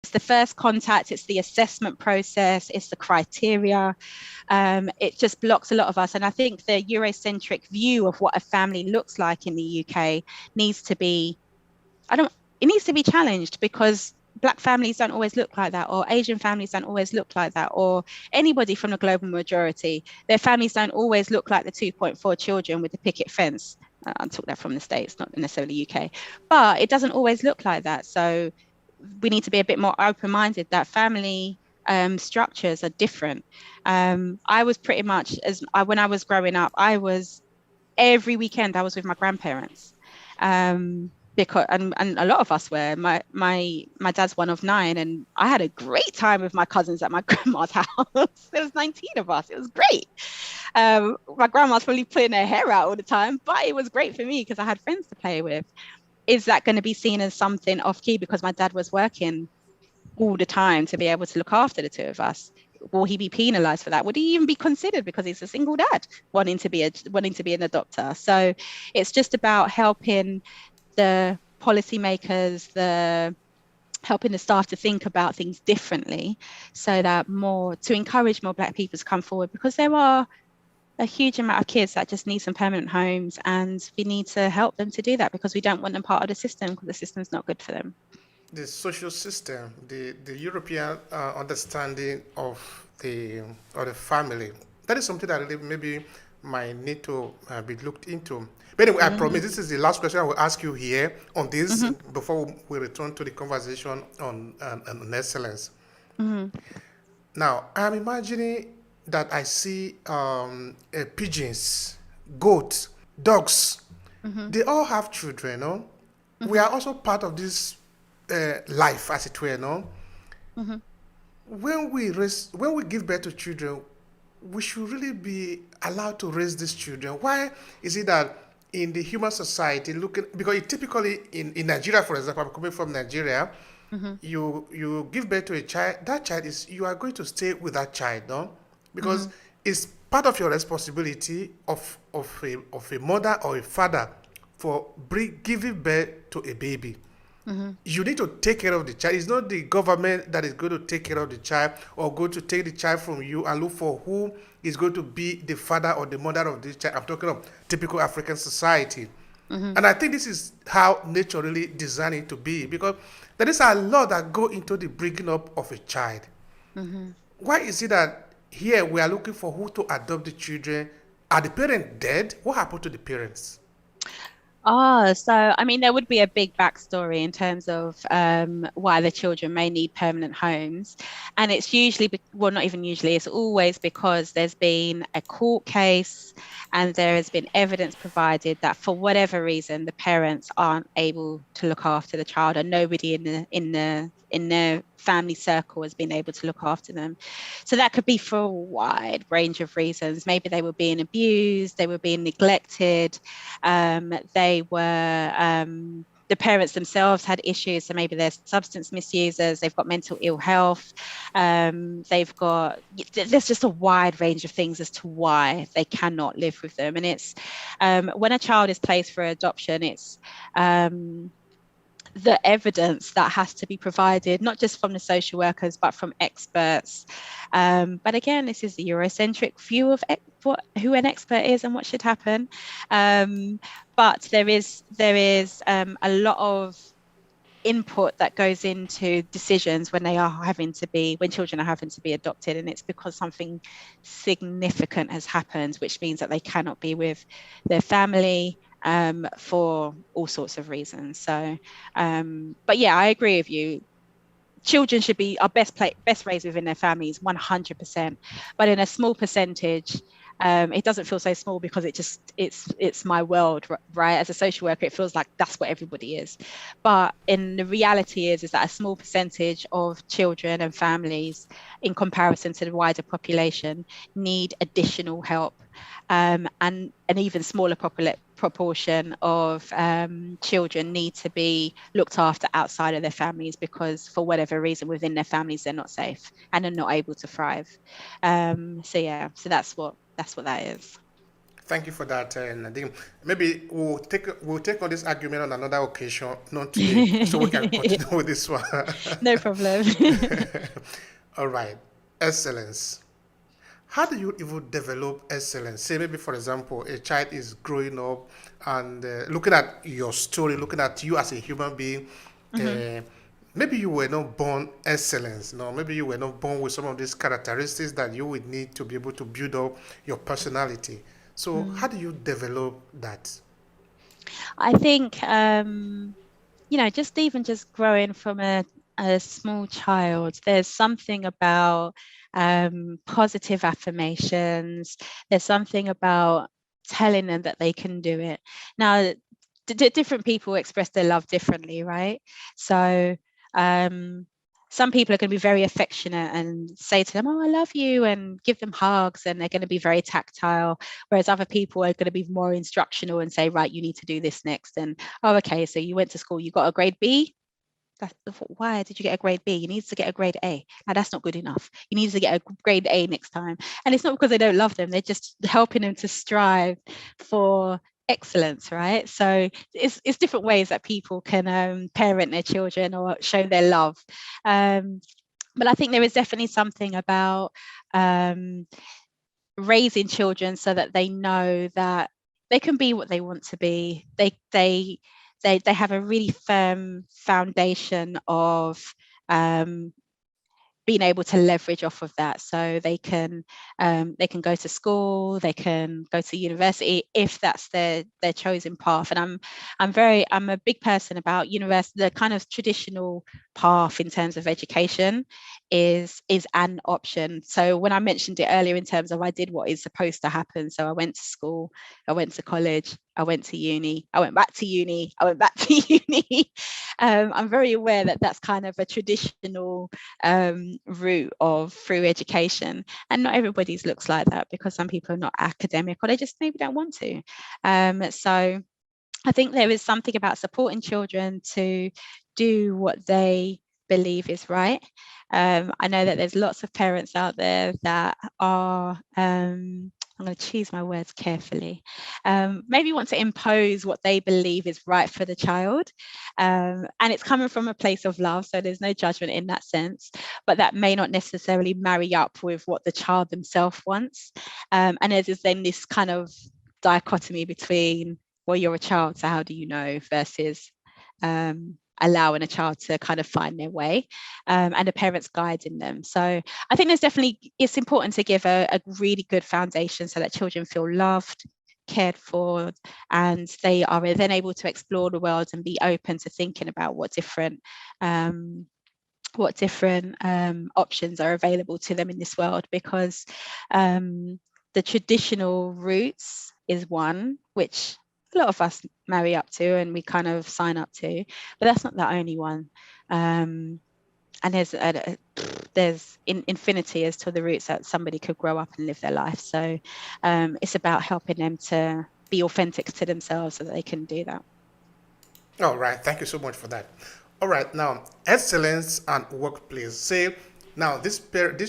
it's the first contact, it's the assessment process, it's the criteria. It just blocks a lot of us. And I think the Eurocentric view of what a family looks like in the UK needs to be, it needs to be challenged, because Black families don't always look like that, or Asian families don't always look like that, or anybody from the global majority, their families don't always look like the 2.4 children with the picket fence. I took that from the States, not necessarily UK, but it doesn't always look like that. So we need to be a bit more open-minded that family structures are different. I was pretty much, when I was growing up, every weekend I was with my grandparents. Because and a lot of us were. My dad's one of 9, and I had a great time with my cousins at my grandma's house. There was 19 of us. It was great. My grandma's probably pulling her hair out all the time, but it was great for me because I had friends to play with. Is that going to be seen as something off key because my dad was working all the time to be able to look after the two of us? Will he be penalized for that? Would he even be considered because he's a single dad wanting to be an adopter? So it's just about helping the policymakers, helping the staff to think about things differently, so that to encourage more Black people to come forward, because there are a huge amount of kids that just need some permanent homes, and we need to help them to do that because we don't want them part of the system, because the system's not good for them. The social system, the European understanding of the family, that is something that really maybe might need to be looked into. But anyway, I promise this is the last question I will ask you here on this before we return to the conversation on excellence. Now, I'm imagining that I see pigeons, goats, dogs. They all have children, no? We are also part of this life, as it were, no? When we give birth to children, we should really be allowed to raise these children. Why is it that in the human society, because typically in Nigeria, for example, I'm coming from Nigeria, you give birth to a child, that child you are going to stay with that child, no? Because it's part of your responsibility of a mother or a father for giving birth to a baby. You need to take care of the child. It's not the government that is going to take care of the child or going to take the child from you and look for who is going to be the father or the mother of this child. I'm talking of typical African society. And I think this is how nature really designed it to be, because there is a lot that go into the bringing up of a child. Why is it that here we are looking for who to adopt the children? Are the parents dead? What happened to the parents? So I mean, there would be a big backstory in terms of why the children may need permanent homes, and it's usually, well, not even usually, it's always because there's been a court case and there has been evidence provided that for whatever reason the parents aren't able to look after the child, and nobody in the family circle has been able to look after them. So that could be for a wide range of reasons. Maybe they were being abused, they were being neglected, the parents themselves had issues, so maybe they're substance misusers, they've got mental ill health, there's just a wide range of things as to why they cannot live with them. And it's when a child is placed for adoption, it's the evidence that has to be provided, not just from the social workers, but from experts. But again, this is the Eurocentric view of who an expert is and what should happen. But there is a lot of input that goes into decisions when children are having to be adopted, and it's because something significant has happened, which means that they cannot be with their family for all sorts of reasons. So, but yeah, I agree with you. Children should be best raised within their families, 100%. But in a small percentage, it doesn't feel so small because it's my world, right? As a social worker, it feels like that's what everybody is. But in the reality is that a small percentage of children and families, in comparison to the wider population, need additional help. And an even smaller proportion of children need to be looked after outside of their families because for whatever reason within their families they're not safe and are not able to thrive. So that's what that is. Thank you for that, Nadine. Maybe we'll take on this argument on another occasion, not today, so we can continue with this one. No problem. All right, excellence. How do you even develop excellence? Say maybe, for example, a child is growing up and looking at your story, looking at you as a human being. Mhm. Uh, maybe you were not born excellence. No, maybe you were not born with some of these characteristics that you would need to be able to build up your personality. So, how Mm. do you develop that? I think just even just growing from a small child, there's something about positive affirmations. There's something about telling them that they can do it. Now, different people express their love differently, right? So um, some people are going to be very affectionate and say to them, "Oh, I love you," and give them hugs, and they're going to be very tactile. Whereas other people are going to be more instructional and say, "Right, you need to do this next." And, "Oh, okay, so you went to school, you got a grade B. Why did you get a grade B? You need to get a grade A. Now that's not good enough. You need to get a grade A next time." And it's not because they don't love them; they're just helping them to strive for excellence, right? So it's different ways that people can parent their children or show their love. Um, but I think there is definitely something about um, raising children so that they know that they can be what they want to be. They have a really firm foundation of um, being able to leverage off of that, so they can go to school, they can go to university if that's their chosen path. And I'm a big person about university. The kind of traditional path in terms of education is an option. So when I mentioned it earlier in terms of I did what is supposed to happen, so I went to school, I went to college, I went to uni, I went back to uni, I went back to uni. I'm very aware that that's kind of a traditional route of through education, and not everybody's looks like that, because some people are not academic or they just maybe don't want to. So I think there is something about supporting children to do what they believe is right. I know that there's lots of parents out there that are I'm going to choose my words carefully, maybe want to impose what they believe is right for the child. And it's coming from a place of love, so there's no judgment in that sense, but that may not necessarily marry up with what the child themselves wants. And there's then this kind of dichotomy between, well, you're a child, so how do you know, versus allowing a child to kind of find their way, and the parents guiding them. So I think it's important to give a really good foundation so that children feel loved, cared for, and they are then able to explore the world and be open to thinking about um, what different options are available to them in this world. Because the traditional routes is one which a lot of us marry up to and we kind of sign up to, but that's not the only one. And there's infinity as to the routes that somebody could grow up and live their life. So it's about helping them to be authentic to themselves so that they can do that. All right, thank you so much for that. All right, now excellence and workplace. Say now these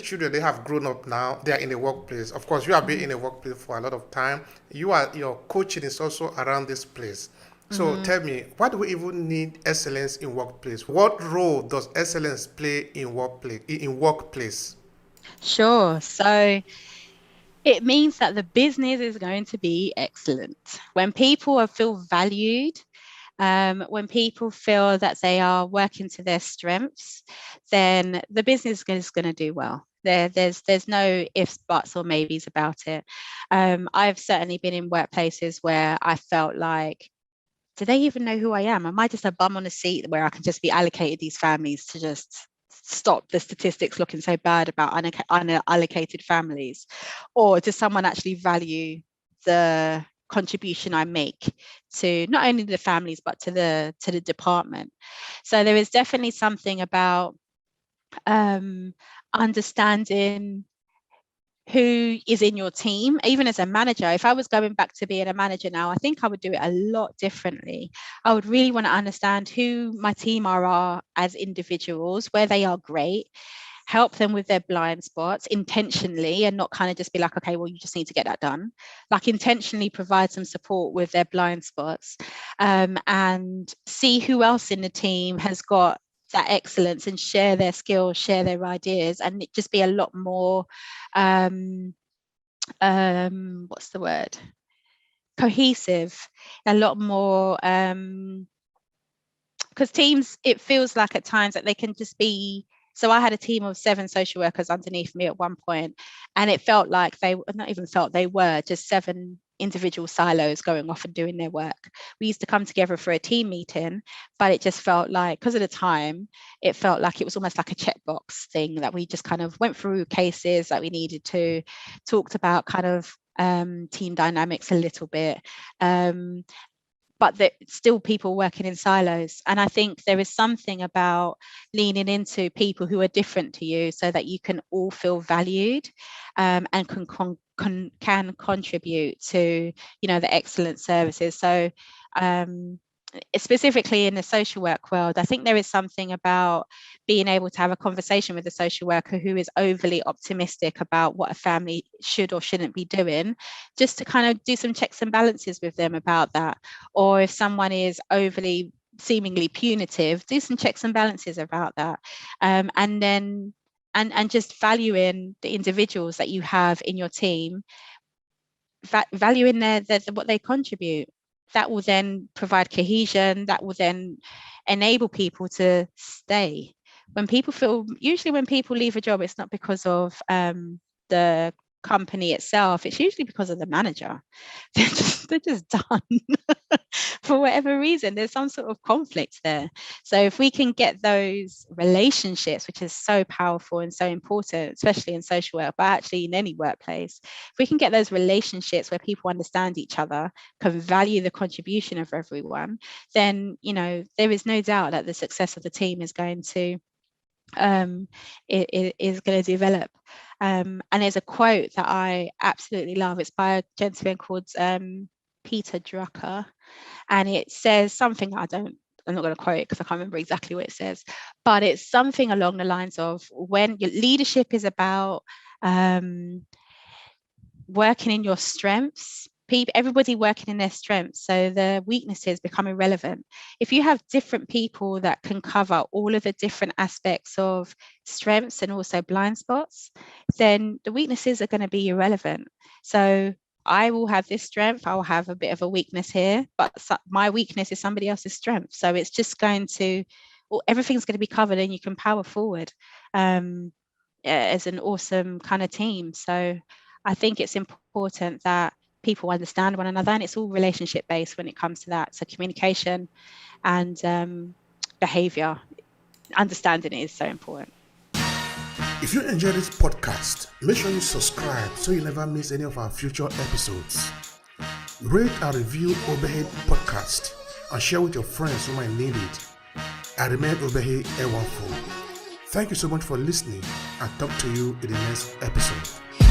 children, they have grown up now. They are in the workplace. Of course, you have been Mm-hmm. in a workplace for a lot of time. Your coaching is also around this place. So Mm-hmm. tell me, why do we even need excellence in workplace? What role does excellence play in workplace? In workplace? Sure. So it means that the business is going to be excellent. When people feel valued, when people feel that they are working to their strengths, then the business is going to do well. There's no ifs, buts, or maybes about it. I've certainly been in workplaces where I felt like, do they even know who I am? Am I just a bum on a seat where I can just be allocated these families to just stop the statistics looking so bad about unallocated families? Or does someone actually value the contribution I make to not only the families but to the department? So there is definitely something about understanding who is in your team. Even as a manager, if I was going back to being a manager now, I think I would do it a lot differently. I would really want to understand who my team are as individuals, where they are great, help them with their blind spots intentionally, and not kind of just be like, okay, well, you just need to get that done. Like, intentionally provide some support with their blind spots, and see who else in the team has got that excellence, and share their skills, share their ideas, and it just be a lot more, what's the word? Cohesive, a lot more, because teams, it feels like at times that they can just be. So I had a team of 7 social workers underneath me at one point, and it felt like they were just 7 individual silos going off and doing their work. We used to come together for a team meeting, but it just felt like, because of the time, it felt like it was almost like a checkbox thing, that we just kind of went through cases that we needed to, talked about kind of team dynamics a little bit, but there's still people working in silos. And I think there is something about leaning into people who are different to you, so that you can all feel valued, and can contribute to, the excellent services. So specifically in the social work world, I think there is something about being able to have a conversation with a social worker who is overly optimistic about what a family should or shouldn't be doing, just to kind of do some checks and balances with them about that. Or if someone is overly seemingly punitive, do some checks and balances about that. And then and just valuing the individuals that you have in your team, valuing their what they contribute. That will then provide cohesion, that will then enable people to stay. Usually when people leave a job, it's not because of the company itself, it's usually because of the manager. They're just done for whatever reason. There's some sort of conflict there. So if we can get those relationships, which is so powerful and so important, especially in social work, but actually in any workplace, if we can get those relationships where people understand each other, can value the contribution of everyone, then there is no doubt that the success of the team is going to develop. And there's a quote that I absolutely love. It's by a gentleman called Peter Drucker, and it says something I'm not going to quote it because I can't remember exactly what it says, but it's something along the lines of, when your leadership is about working in your strengths, everybody working in their strengths, so the weaknesses become irrelevant. If you have different people that can cover all of the different aspects of strengths and also blind spots, then the weaknesses are going to be irrelevant. So I will have this strength, I will have a bit of a weakness here, but my weakness is somebody else's strength. So it's just everything's going to be covered, and you can power forward as an awesome kind of team. So I think it's important that people understand one another, and it's all relationship based when it comes to that. So communication and behavior, understanding it is so important. If you enjoy this podcast, make sure you subscribe so you never miss any of our future episodes. Rate and review Obehi Podcast and share with your friends who might need it. I remain Obehi Ewafo. Thank you so much for listening, and talk to you in the next episode.